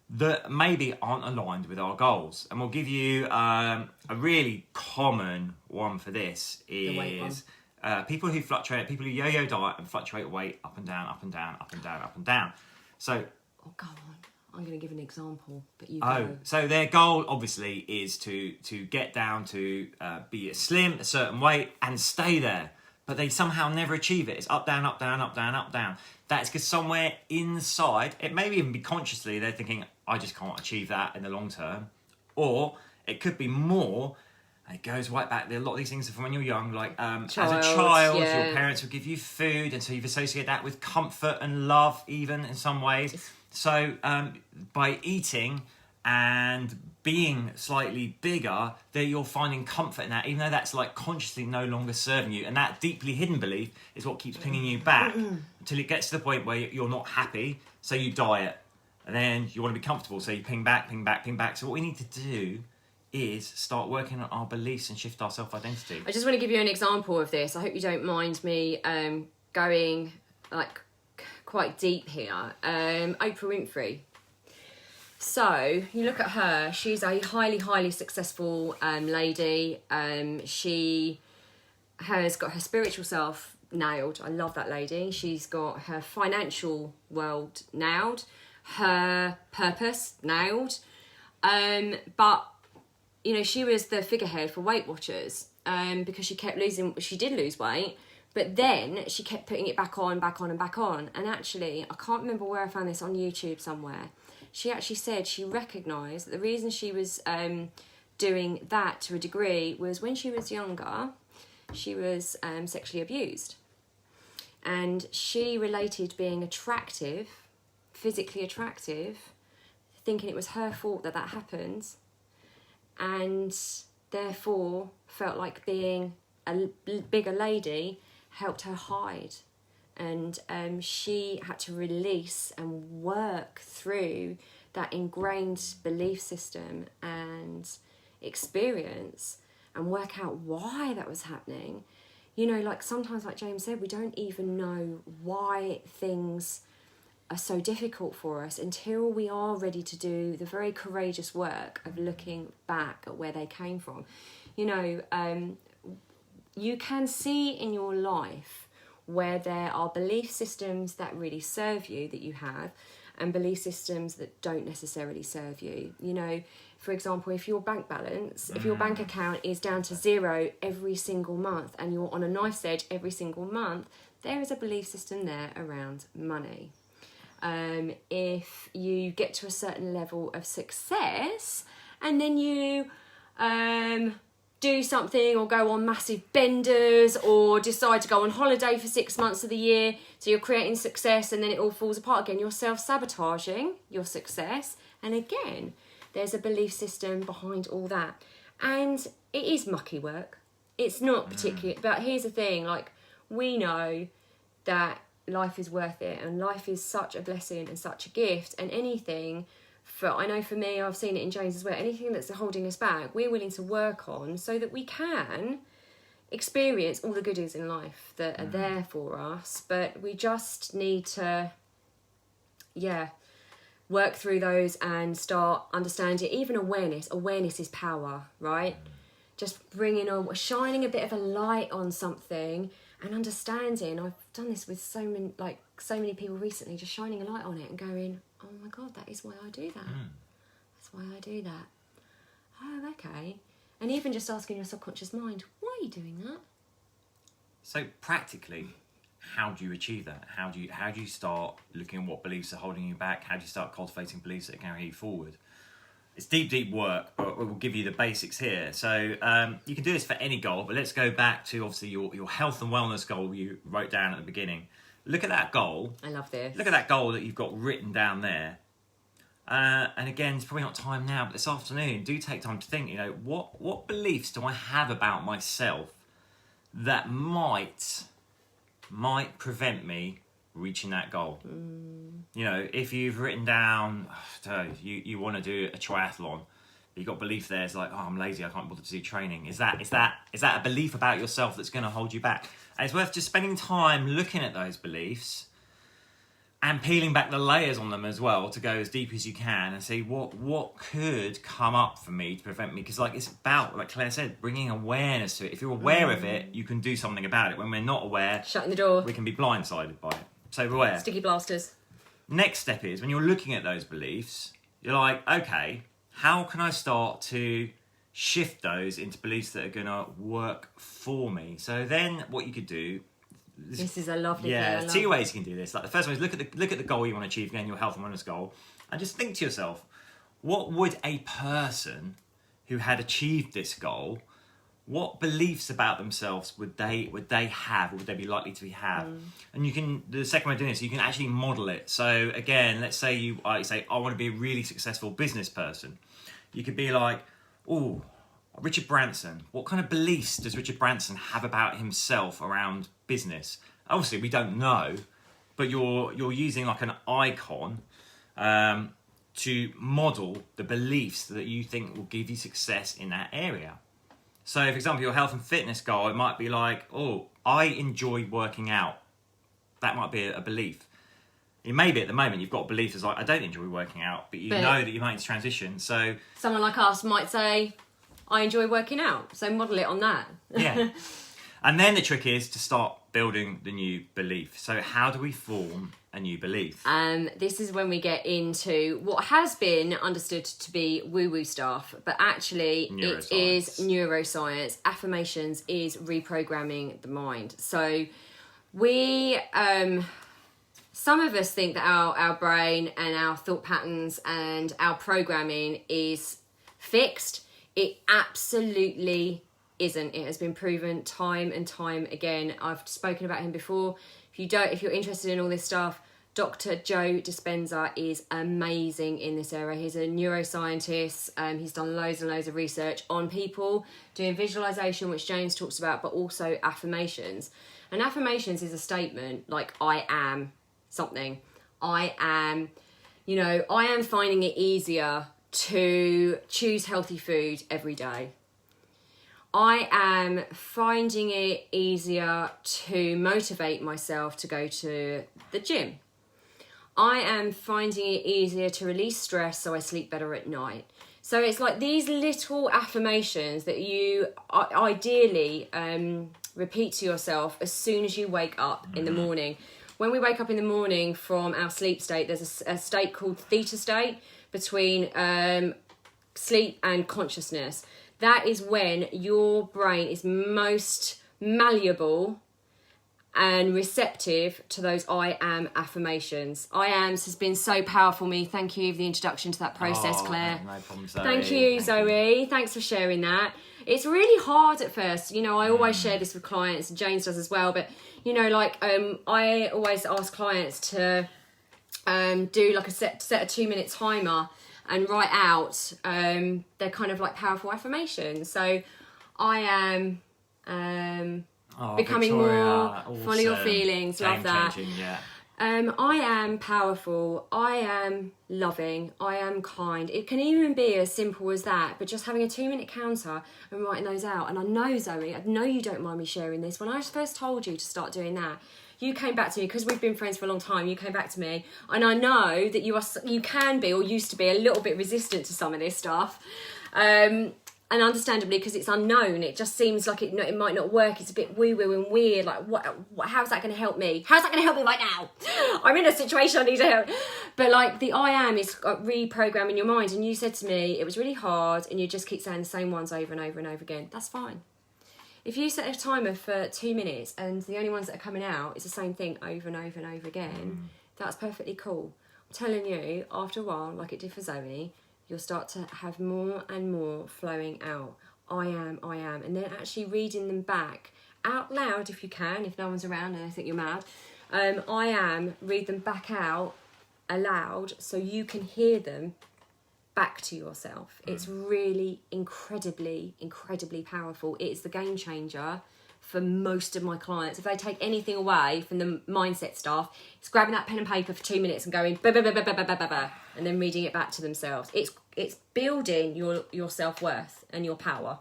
that maybe aren't aligned with our goals. And we'll give you a really common one for this is people who yo-yo diet and fluctuate weight up and down, up and down, up and down, up and down. So, go on. I'm going to give an example, but you go. So their goal obviously is to get down to be slim, a certain weight, and stay there. But they somehow never achieve it. It's up, down, up, down, up, down, up, down. That's because somewhere inside, it may even be consciously, they're thinking, I just can't achieve that in the long term. Or it could be more, and it goes right back. A lot of these things are from when you're young, like as a child, your parents would give you food, and so you've associated that with comfort and love, even in some ways. So by eating and being slightly bigger, that you're finding comfort in that, even though that's like consciously no longer serving you. And that deeply hidden belief is what keeps pinging you back until it gets to the point where you're not happy, so you diet. And then you want to be comfortable, so you ping back, ping back, ping back. So what we need to do is start working on our beliefs and shift our self-identity. I just want to give you an example of this. I hope you don't mind me going like quite deep here. Oprah Winfrey. So you look at her, she's a highly, highly successful lady. She has got her spiritual self nailed. I love that lady. She's got her financial world nailed, her purpose nailed. But, you know, she was the figurehead for Weight Watchers because she did lose weight. But then she kept putting it back on, back on and back on. And actually, I can't remember where I found this, on YouTube somewhere. She actually said she recognised that the reason she was doing that to a degree was when she was younger, she was sexually abused. And she related being attractive, physically attractive, thinking it was her fault that happened. And therefore felt like being a bigger lady helped her hide, and she had to release and work through that ingrained belief system and experience and work out why that was happening. You know, like sometimes, like James said, we don't even know why things are so difficult for us until we are ready to do the very courageous work of looking back at where they came from. You know, you can see in your life where there are belief systems that really serve you, that you have, and belief systems that don't necessarily serve you. You know, for example, if your bank balance, if your bank account is down to zero every single month and you're on a knife's edge every single month, there is a belief system there around money. If you get to a certain level of success and then you do something or go on massive benders or decide to go on holiday for 6 months of the year, so you're creating success and then it all falls apart again. You're self-sabotaging your success, and again there's a belief system behind all that, and it is mucky work. It's not particularly, but here's the thing, like, we know that life is worth it and life is such a blessing and such a gift, and anything, I know for me, I've seen it in James as well, anything that's holding us back, we're willing to work on so that we can experience all the goodies in life that are there for us. But we just need to, work through those and start understanding. Even awareness is power, right? Just shining a bit of a light on something and understanding. I've done this with so many people recently, just shining a light on it and going, oh my God, that is why I do that. That's why I do that. Oh, okay. And even just asking your subconscious mind, why are you doing that? So practically, how do you achieve that? How do you start looking at what beliefs are holding you back? How do you start cultivating beliefs that carry you forward? It's deep work, but we'll give you the basics here. So you can do this for any goal, but let's go back to obviously your health and wellness goal you wrote down at the beginning. Look at that goal. I love this. Look at that goal that you've got written down there. And again, it's probably not time now, but this afternoon, do take time to think, what beliefs do I have about myself that might prevent me reaching that goal? If you've written down, you want to do a triathlon, but you've got belief there, it's like, oh, I'm lazy, I can't bother to do training. Is that a belief about yourself that's going to hold you back? And it's worth just spending time looking at those beliefs and peeling back the layers on them as well, to go as deep as you can and see what could come up for me to prevent me. Because it's about, like Claire said, bringing awareness to it. If you're aware of it, you can do something about it. When we're not aware, shutting the door, we can be blindsided by it. So beware. Sticky blasters. Next step is, when you're looking at those beliefs, you're like, okay, how can I start to shift those into beliefs that are going to work for me? So then what you could do, this is a lovely thing. Yeah, 2 ways you can do this. Like, the first one is look at the goal you want to achieve, again, your health and wellness goal, and just think to yourself, what would a person who had achieved this goal, what beliefs about themselves would they have, or would they be likely to have? And the second way of doing this, you can actually model it. So again, let's say you say, I want to be a really successful business person. You could be like, oh, Richard Branson, what kind of beliefs does Richard Branson have about himself around business? Obviously, we don't know, but you're using like an icon to model the beliefs that you think will give you success in that area. So, for example, your health and fitness goal, it might be like, oh, I enjoy working out. That might be a belief. It may be at the moment you've got a belief that's like, I don't enjoy working out, but know that you might need to transition. So someone like us might say, I enjoy working out. So model it on that. Yeah. And then the trick is to start building the new belief. So how do we form a new belief? This is when we get into what has been understood to be woo-woo stuff, but actually it is neuroscience. Affirmations is reprogramming the mind. So we, some of us think that our brain and our thought patterns and our programming is fixed. It absolutely isn't. It has been proven time and time again. I've spoken about him before. If you're interested in all this stuff, Dr. Joe Dispenza is amazing in this area. He's a neuroscientist. He's done loads and loads of research on people doing visualization, which James talks about, but also affirmations. And affirmations is a statement like, I am something. I am finding it easier to choose healthy food every day. I am finding it easier to motivate myself to go to the gym. I am finding it easier to release stress so I sleep better at night. So it's like these little affirmations that you ideally repeat to yourself as soon as you wake up in the morning. When we wake up in the morning from our sleep state, there's a state called theta state between sleep and consciousness. That is when your brain is most malleable and receptive to those I am affirmations. I ams has been so powerful for me. Thank you for the introduction to that process, Claire. No problem, Zoe. Thank you, Zoe. Thanks for sharing that. It's really hard at first. I always share this with clients, and James does as well. But, I always ask clients to do like set a 2-minute timer and write out they're kind of like powerful affirmations. So I am becoming Victoria, more, awesome. Follow your feelings, love that. Yeah. I am powerful, I am loving, I am kind. It can even be as simple as that, but just having a 2-minute counter and writing those out. And I know, Zoe, I know you don't mind me sharing this. When I first told you to start doing that, you came back to me, because we've been friends for a long time, you came back to me, and I know that you can be, or used to be, a little bit resistant to some of this stuff. And understandably, because it's unknown, it just seems like it might not work. It's a bit woo-woo and weird. Like, how's that going to help me? How's that going to help me right now? I'm in a situation I need help. But like, the I am is reprogramming your mind. And you said to me, it was really hard, and you just keep saying the same ones over and over and over again. That's fine. If you set a timer for 2 minutes and the only ones that are coming out is the same thing over and over and over again, that's perfectly cool. I'm telling you, after a while, like it did for Zoe, you'll start to have more and more flowing out. I am. And then actually reading them back out loud if you can, if no one's around and they think you're mad. I am, read them back out aloud so you can hear them back to yourself. It's really incredibly powerful. It's the game changer for most of my clients. If they take anything away from the mindset stuff, it's grabbing that pen and paper for 2 minutes and going bah, bah, bah, bah, bah, bah, bah, bah, and then reading it back to themselves. It's building your self-worth and your power.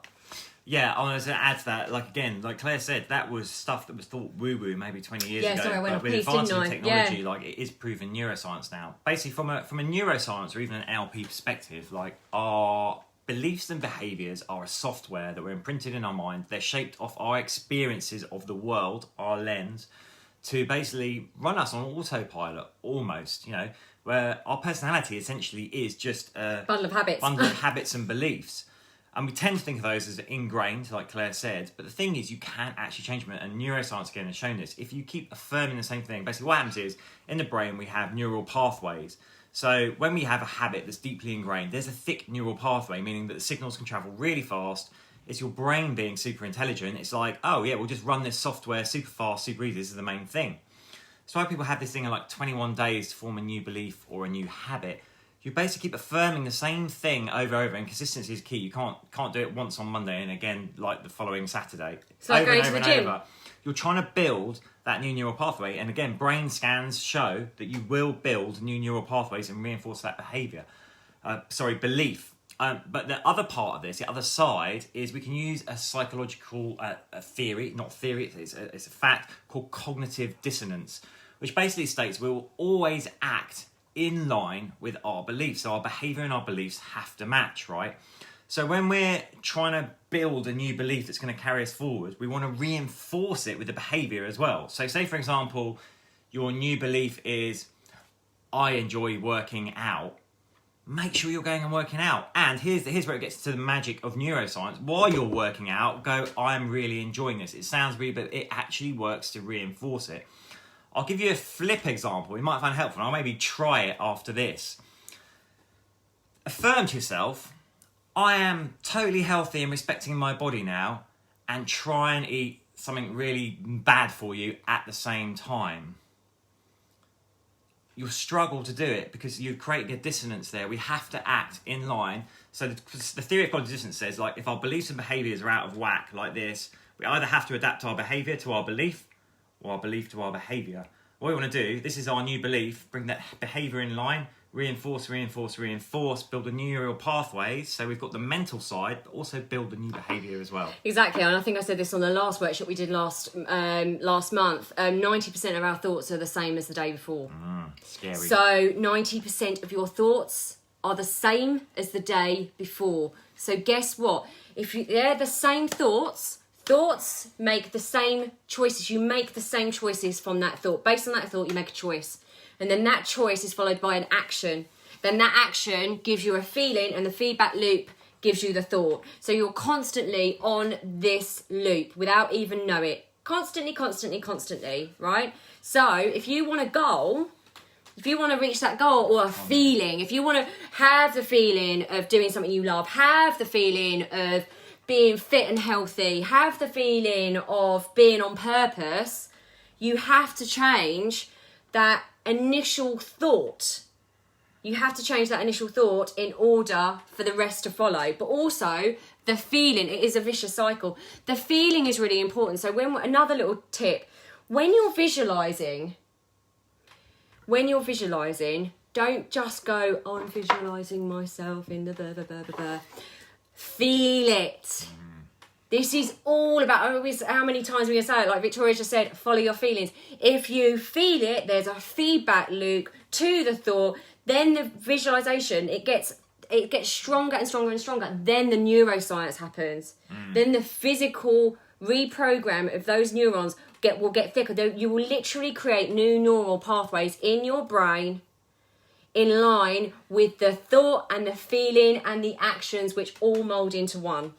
Yeah, I was going to add to that. Like again, like Claire said, that was stuff that was thought woo-woo maybe 20 years ago. Yeah, sorry, I went off with piece, advancing didn't I? technology, like it is proven neuroscience now. Basically, from a neuroscience or even an NLP perspective, like our beliefs and behaviours are a software that were imprinted in our mind. They're shaped off our experiences of the world, our lens, to basically run us on autopilot almost, you know, where our personality essentially is just a bundle of habits and beliefs. And we tend to think of those as ingrained, like Claire said. But the thing is, you can actually change them. And neuroscience, again, has shown this. If you keep affirming the same thing, basically what happens is, in the brain, we have neural pathways. So when we have a habit that's deeply ingrained, there's a thick neural pathway, meaning that the signals can travel really fast. It's your brain being super intelligent. It's like, oh, yeah, we'll just run this software super fast, super easy. This is the main thing. So why people have this thing in like 21 days to form a new belief or a new habit. You basically keep affirming the same thing over and over, and consistency is key. You can't do it once on Monday and again like the following Saturday. It's like going to the gym. You're trying to build that new neural pathway, and again, brain scans show that you will build new neural pathways and reinforce that belief. But the other part of this, the other side, is we can use a psychological theory, not theory, it's a fact called cognitive dissonance, which basically states we will always act in line with our beliefs. So our behaviour and our beliefs have to match, right? So when we're trying to build a new belief that's going to carry us forward, we want to reinforce it with the behaviour as well. So say, for example, your new belief is, I enjoy working out. Make sure you're going and working out. And here's where it gets to the magic of neuroscience. While you're working out, go, I'm really enjoying this. It sounds weird, but it actually works to reinforce it. I'll give you a flip example. You might find it helpful. I'll maybe try it after this. Affirm to yourself, I am totally healthy and respecting my body now, and try and eat something really bad for you at the same time. You'll struggle to do it because you create a dissonance there. We have to act in line. So the theory of cognitive dissonance says, like, if our beliefs and behaviours are out of whack like this, we either have to adapt our behaviour to our belief, or our belief to our behaviour. What we want to do, this is our new belief, bring that behaviour in line, reinforce, build the neural pathways, so we've got the mental side, but also build the new behaviour as well. Exactly, and I think I said this on the last workshop we did last month. 90% of our thoughts are the same as the day before. Scary. So 90% of your thoughts are the same as the day before. So guess what? If they're the same thoughts make the same choices. You make the same choices from that thought. Based on that thought, you make a choice. And then that choice is followed by an action. Then that action gives you a feeling, and the feedback loop gives you the thought. So you're constantly on this loop without even know it. Constantly, right? So if you want a goal, if you want to reach that goal or a feeling, if you want to have the feeling of doing something you love, have the feeling of being fit and healthy, have the feeling of being on purpose, you have to change that initial thought. You have to change that initial thought in order for the rest to follow. But also the feeling, it is a vicious cycle. The feeling is really important. So another little tip, when you're visualizing, don't just go, oh, I'm visualizing myself in the blah, blah, blah, blah, blah. Feel it. This is all about, how many times are we going to say it? Like Victoria just said, follow your feelings. If you feel it, there's a feedback loop to the thought. Then the visualization, it gets stronger and stronger and stronger. Then the neuroscience happens. Then the physical reprogram of those neurons will get thicker. You will literally create new neural pathways in your brain in line with the thought and the feeling and the actions, which all mould into one.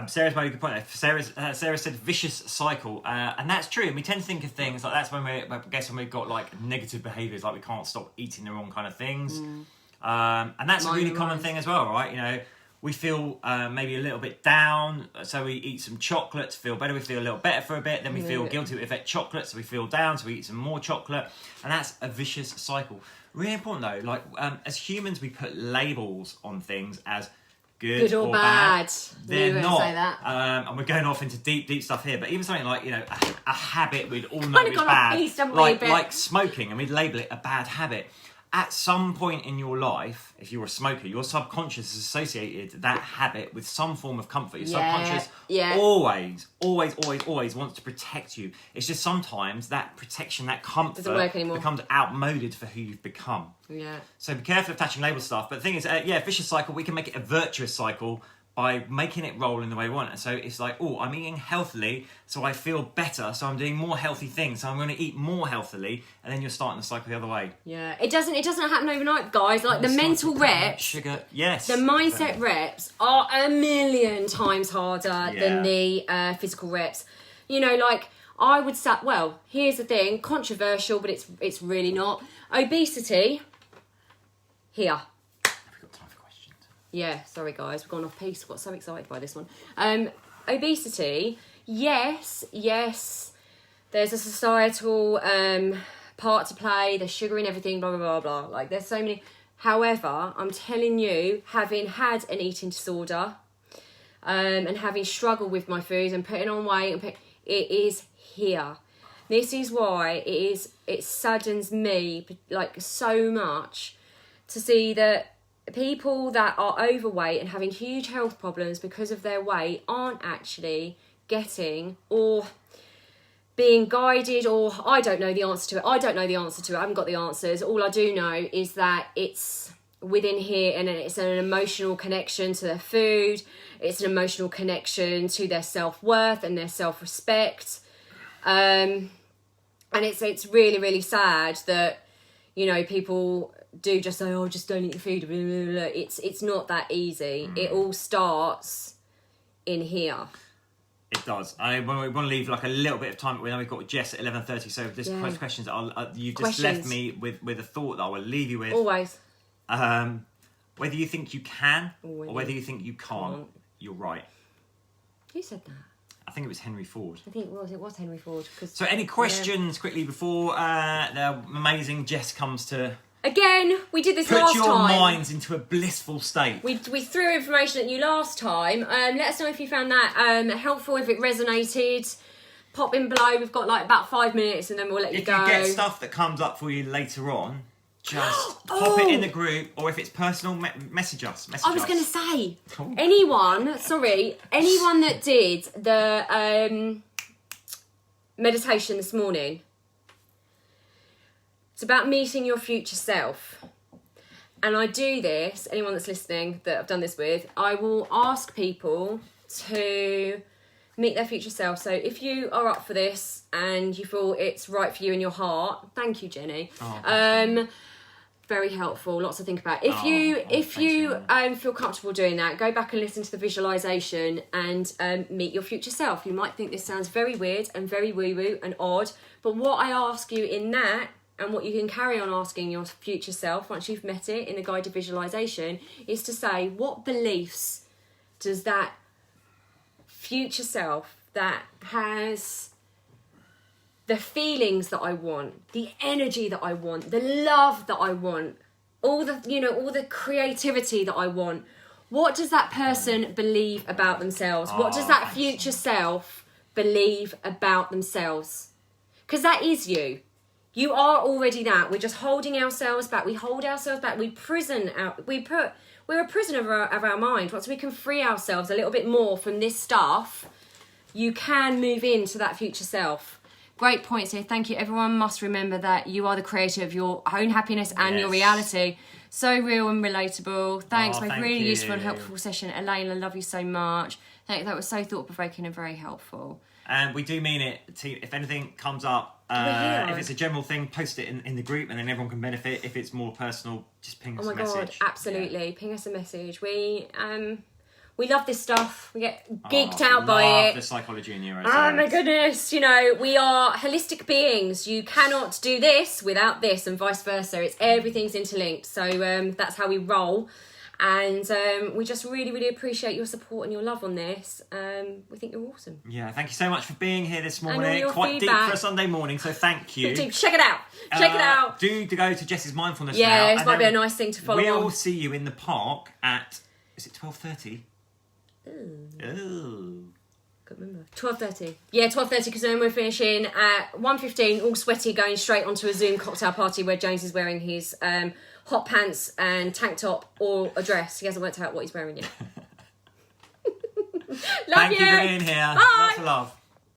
Sarah's made a good point there. Sarah said vicious cycle, and that's true. And we tend to think of things like that's when when we've got like negative behaviours, like we can't stop eating the wrong kind of things, and that's a really common thing as well, right? You know, we feel maybe a little bit down, so we eat some chocolate to feel better. We feel a little better for a bit, then we feel guilty if we eat chocolate, so we feel down, so we eat some more chocolate, and that's a vicious cycle. Really important though, like as humans, we put labels on things as good or bad. They're not. Say that. And we're going off into deep stuff here. But even something like, you know, a habit we'd all know is bad, like smoking, and we'd label it a bad habit. At some point in your life, if you're a smoker, your subconscious has associated that habit with some form of comfort. Your subconscious always wants to protect you. It's just sometimes that protection, that comfort becomes outmoded for who you've become. Yeah. So be careful of attaching labels to stuff. But the thing is, vicious cycle, we can make it a virtuous cycle by making it roll in the way we want. And so it's like, oh, I'm eating healthily, so I feel better, so I'm doing more healthy things, so I'm going to eat more healthily, and then you're starting the cycle the other way. Yeah, it doesn't happen overnight, guys. Like the mental reps, sugar, yes, the mindset reps are a million times harder than the physical reps. You know, like I would say, well, here's the thing, controversial, but it's really not. Obesity, here. Yeah, sorry guys, we've gone off piece. I got so excited by this one. Obesity, yes, there's a societal part to play. There's sugar in everything, blah, blah, blah, blah. Like, there's so many. However, I'm telling you, having had an eating disorder and having struggled with my food and putting on weight, it is here. This is why it saddens me, like, so much to see that people that are overweight and having huge health problems because of their weight aren't actually getting or being guided, or I don't know the answer to it. I haven't got the answers. All I do know is that it's within here, and it's an emotional connection to their food. It's an emotional connection to their self-worth and their self-respect. And it's really, really sad that, you know, people do just say, oh, just don't eat the food. Blah, blah, blah. It's not that easy. It all starts in here. It does. We want to leave like a little bit of time. We know we've got Jess at 11:30, so just post questions. You've just left me with a thought that I will leave you with. Always. Whether you think you can or whether you think you can't, you're right. Who said that? I think it was Henry Ford. I think it was Henry Ford. So any questions quickly before the amazing Jess comes to... Again, we did this last time. Put your minds into a blissful state. We threw information at you last time. Let us know if you found that helpful, if it resonated. Pop in below. We've got like about 5 minutes and then we'll let you go. If you get stuff that comes up for you later on, just pop it in the group, or if it's personal, message us. I was going to say, anyone that did the meditation this morning, it's about meeting your future self. And I do this, anyone that's listening that I've done this with, I will ask people to meet their future self. So if you are up for this and you feel it's right for you in your heart, thank you, Jenny. Very helpful, lots to think about. If you feel comfortable doing that, go back and listen to the visualization and meet your future self. You might think this sounds very weird and very woo-woo and odd, but what I ask you in that, and what you can carry on asking your future self once you've met it in the guided visualization, is to say, what beliefs does that future self that has the feelings that I want, the energy that I want, the love that I want, all the creativity that I want, what does that person believe about themselves? What does that future self believe about themselves? Because that is you. You are already that. We're just holding ourselves back. We hold ourselves back. We're a prisoner of our mind. Once we can free ourselves a little bit more from this stuff, you can move into that future self. Great points here. Thank you. Everyone must remember that you are the creator of your own happiness and your reality. So real and relatable. Thanks. Thank really you. Useful and helpful session. Elaine, I love you so much. That was so thought-provoking and very helpful. And we do mean it. If anything comes up, If it's a general thing, post it in the group, and then everyone can benefit. If it's more personal, just ping us a message. Oh my god, absolutely. Yeah. Ping us a message. We love this stuff. We get geeked out by it. Love the psychology in neuroscience. Oh my goodness. You know, we are holistic beings. You cannot do this without this, and vice versa. Everything's interlinked. So that's how we roll. And we just really, really appreciate your support and your love on this. We think you're awesome. Yeah, thank you so much for being here this morning. Quite feedback. Deep for a Sunday morning, so thank you. Check it out. Check it out. Do go to Jess's Mindfulness now. Yeah, this might be a nice thing to follow We'll on. see you in the park at, is it 12:30? Ooh. Can't remember. 12:30. Yeah, 12:30, because then we're finishing at 1:15, all sweaty, going straight onto a Zoom cocktail party where James is wearing his hot pants and tank top or a dress. He hasn't worked out what he's wearing yet. Thank you for being here. Bye. Lots of love.